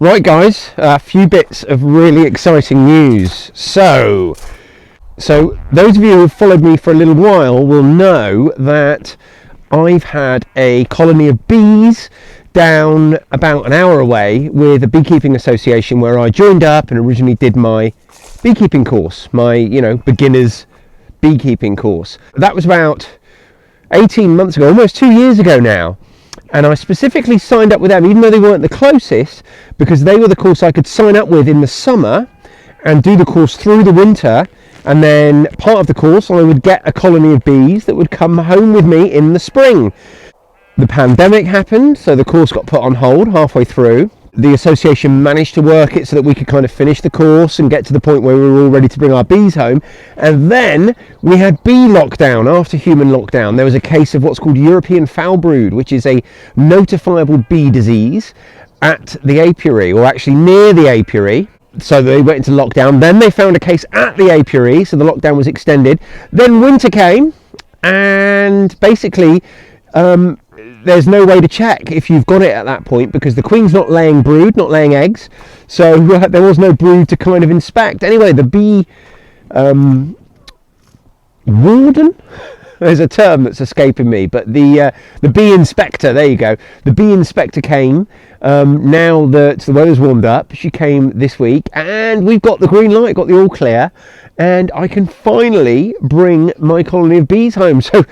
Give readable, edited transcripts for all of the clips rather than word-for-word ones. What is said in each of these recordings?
Right guys, a few bits of really exciting news. So those of you who have followed me for a little while will know that I've had a colony of bees down about an hour away with a beekeeping association where I joined up and originally did my beekeeping course, my beginner's beekeeping course. That was about 18 months ago, almost 2 years ago now. And I specifically signed up with them, even though they weren't the closest, because they were the course I could sign up with in the summer and do the course through the winter. And then part of the course, I would get a colony of bees that would come home with me in the spring. The pandemic happened, so the course got put on hold halfway through. The association managed to work it so that we could kind of finish the course and get to the point where we were all ready to bring our bees home. And then we had bee lockdown. After human lockdown, there was a case of what's called European foul brood, which is a notifiable bee disease at the apiary, or actually near the apiary. So they went into lockdown. Then they found a case at the apiary, so the lockdown was extended. Then winter came, and basically there's no way to check if you've got it at that point, because the queen's not laying brood, not laying eggs, so there was no brood to kind of inspect. Anyway, the bee warden, there's a term that's escaping me, but the bee inspector, there you go, the bee inspector came now that the weather's warmed up. She came this week and we've got the green light, got the all clear, and I can finally bring my colony of bees home. So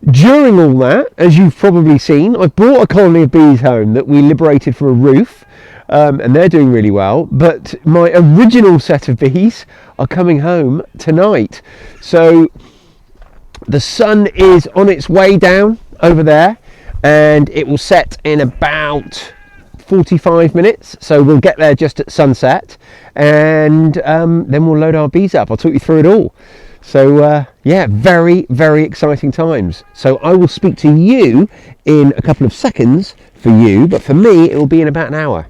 during all that, as you've probably seen, I brought a colony of bees home that we liberated from a roof, and they're doing really well. But my original set of bees are coming home tonight. So the sun is on its way down over there, and it will set in about 45 minutes. So we'll get there just at sunset, and then we'll load our bees up. I'll talk you through it all. So yeah, very, very exciting times. So I will speak to you in a couple of seconds for you, but for me it will be in about an hour.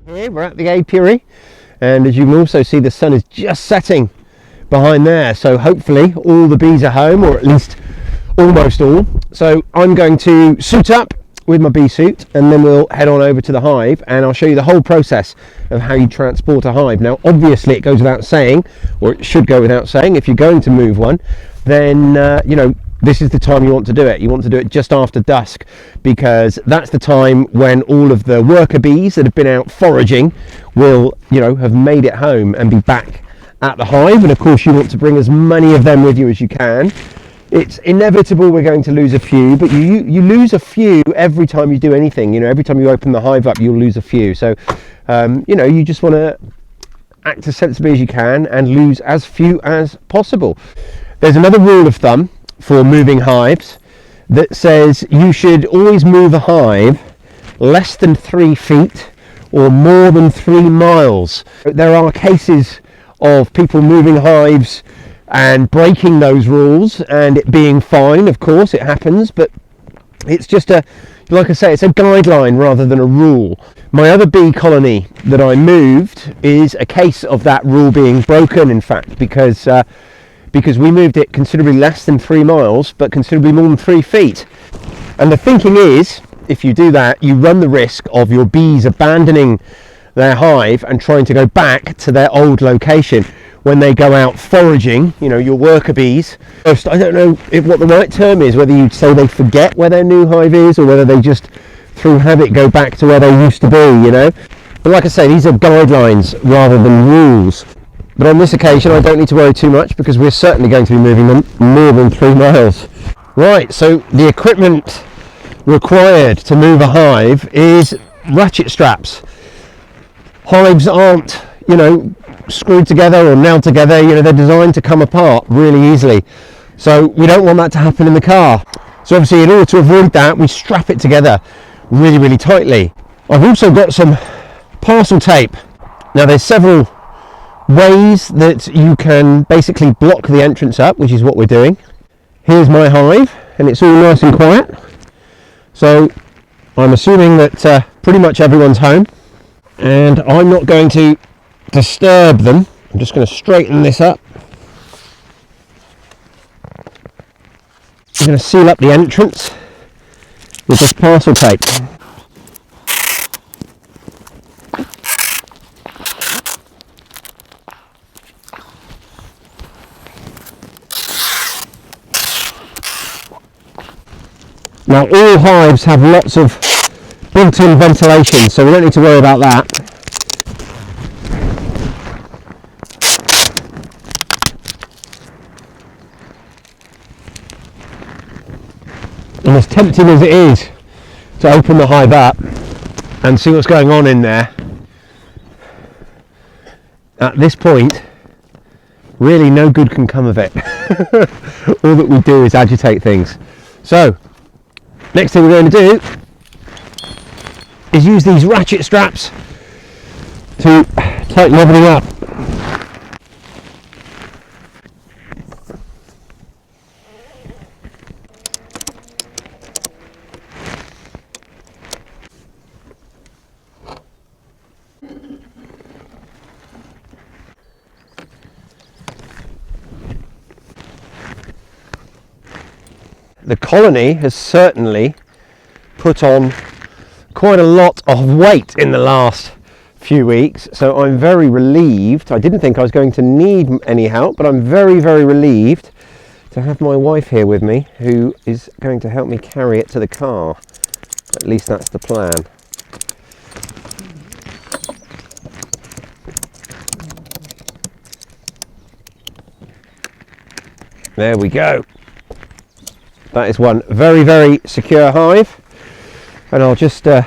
Here we're at the apiary, and as you can also see, the sun is just setting behind there, so hopefully all the bees are home, or at least almost all. So I'm going to suit up with my bee suit, and then we'll head on over to the hive, and I'll show you the whole process of how you transport a hive. Now obviously it goes without saying, or it should go without saying, if you're going to move one, then this is the time you want to do it. You want to do it just after dusk, because that's the time when all of the worker bees that have been out foraging will, have made it home and be back at the hive. And of course you want to bring as many of them with you as you can. It's inevitable we're going to lose a few, but you lose a few every time you do anything. Every time you open the hive up, you'll lose a few. So, you just want to act as sensibly as you can and lose as few as possible. There's another rule of thumb for moving hives that says you should always move a hive less than 3 feet or more than 3 miles. There are cases of people moving hives and breaking those rules and it being fine. Of course it happens, but it's just like I say, it's a guideline rather than a rule. My other bee colony that I moved is a case of that rule being broken, in fact, because we moved it considerably less than 3 miles, but considerably more than 3 feet. And the thinking is, if you do that, you run the risk of your bees abandoning their hive and trying to go back to their old location when they go out foraging, your worker bees. I don't know what the right term is, whether you'd say they forget where their new hive is, or whether they just, through habit, go back to where they used to be, But like I say, these are guidelines rather than rules. But on this occasion, I don't need to worry too much, because we're certainly going to be moving them more than 3 miles. Right, so the equipment required to move a hive is ratchet straps. Hives aren't, screwed together or nailed together. They're designed to come apart really easily. So we don't want that to happen in the car. So obviously, in order to avoid that, we strap it together really, really tightly. I've also got some parcel tape. Now there's several ways that you can basically block the entrance up, which is what we're doing. Here's my hive, and it's all nice and quiet. So I'm assuming that pretty much everyone's home, and I'm not going to disturb them. I'm just going to straighten this up. I'm going to seal up the entrance with this parcel tape. Now all hives have lots of built-in ventilation, so we don't need to worry about that. And as tempting as it is to open the hive up and see what's going on in there, at this point really no good can come of it. All that we do is agitate things. So next thing we're going to do is use these ratchet straps to tighten everything up. The colony has certainly put on quite a lot of weight in the last few weeks, so I'm very relieved. I didn't think I was going to need any help, but I'm very, very relieved to have my wife here with me, who is going to help me carry it to the car. At least that's the plan. There we go. That is one very, very secure hive, and I'll just tie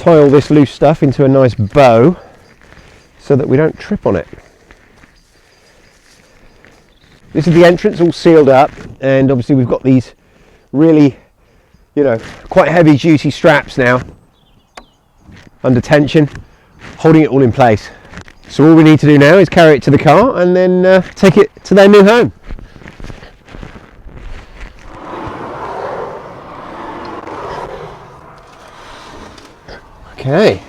all this loose stuff into a nice bow so that we don't trip on it. This is the entrance, all sealed up, and obviously we've got these really, quite heavy duty straps now under tension, holding it all in place. So all we need to do now is carry it to the car and then take it to their new home. Okay.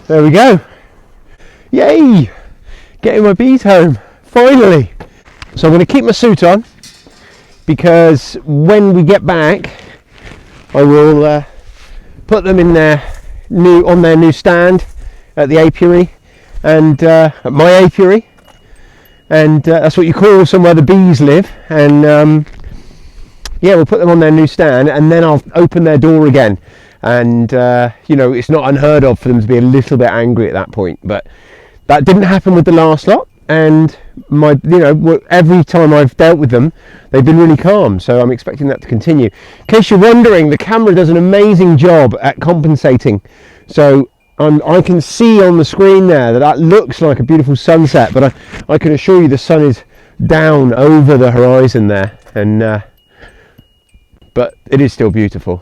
There we go. Yay! Getting my bees home, finally. So I'm going to keep my suit on because when we get back I will put them in on their new stand at the apiary, and at my apiary, and that's what you call somewhere the bees live, and yeah, we'll put them on their new stand, and then I'll open their door again. And it's not unheard of for them to be a little bit angry at that point, but that didn't happen with the last lot. And every time I've dealt with them, they've been really calm. So I'm expecting that to continue. In case you're wondering, the camera does an amazing job at compensating. So I can see on the screen there that looks like a beautiful sunset, but I can assure you the sun is down over the horizon there, and but it is still beautiful.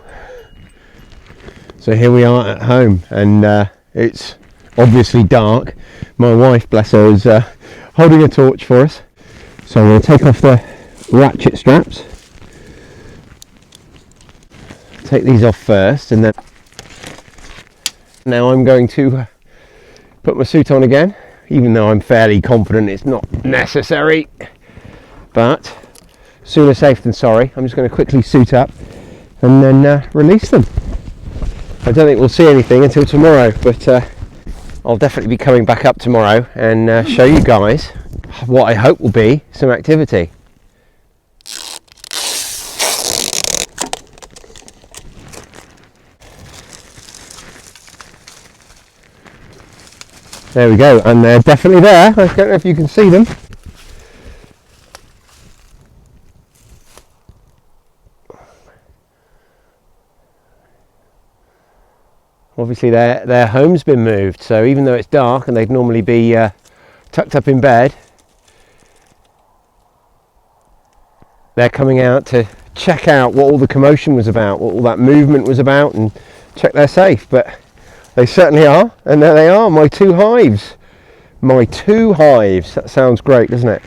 So here we are at home, and it's obviously dark. My wife, bless her, is holding a torch for us. So I'm going to take off the ratchet straps. Take these off first, and then now I'm going to put my suit on again, even though I'm fairly confident it's not necessary. But sooner safe than sorry. I'm just going to quickly suit up and then release them. I don't think we'll see anything until tomorrow, but I'll definitely be coming back up tomorrow and show you guys what I hope will be some activity. There we go, and they're definitely there. I don't know if you can see them. Obviously their home's been moved, so even though it's dark and they'd normally be tucked up in bed, they're coming out to check out what all the commotion was about, what all that movement was about, and check they're safe. But they certainly are, and there they are, my two hives. My two hives. That sounds great, doesn't it?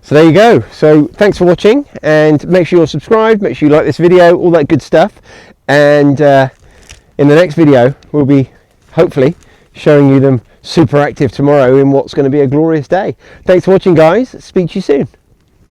So there you go. So thanks for watching, and make sure you're subscribed, make sure you like this video, all that good stuff. And in the next video, we'll be hopefully showing you them super active tomorrow in what's going to be a glorious day. Thanks for watching, guys. Speak to you soon.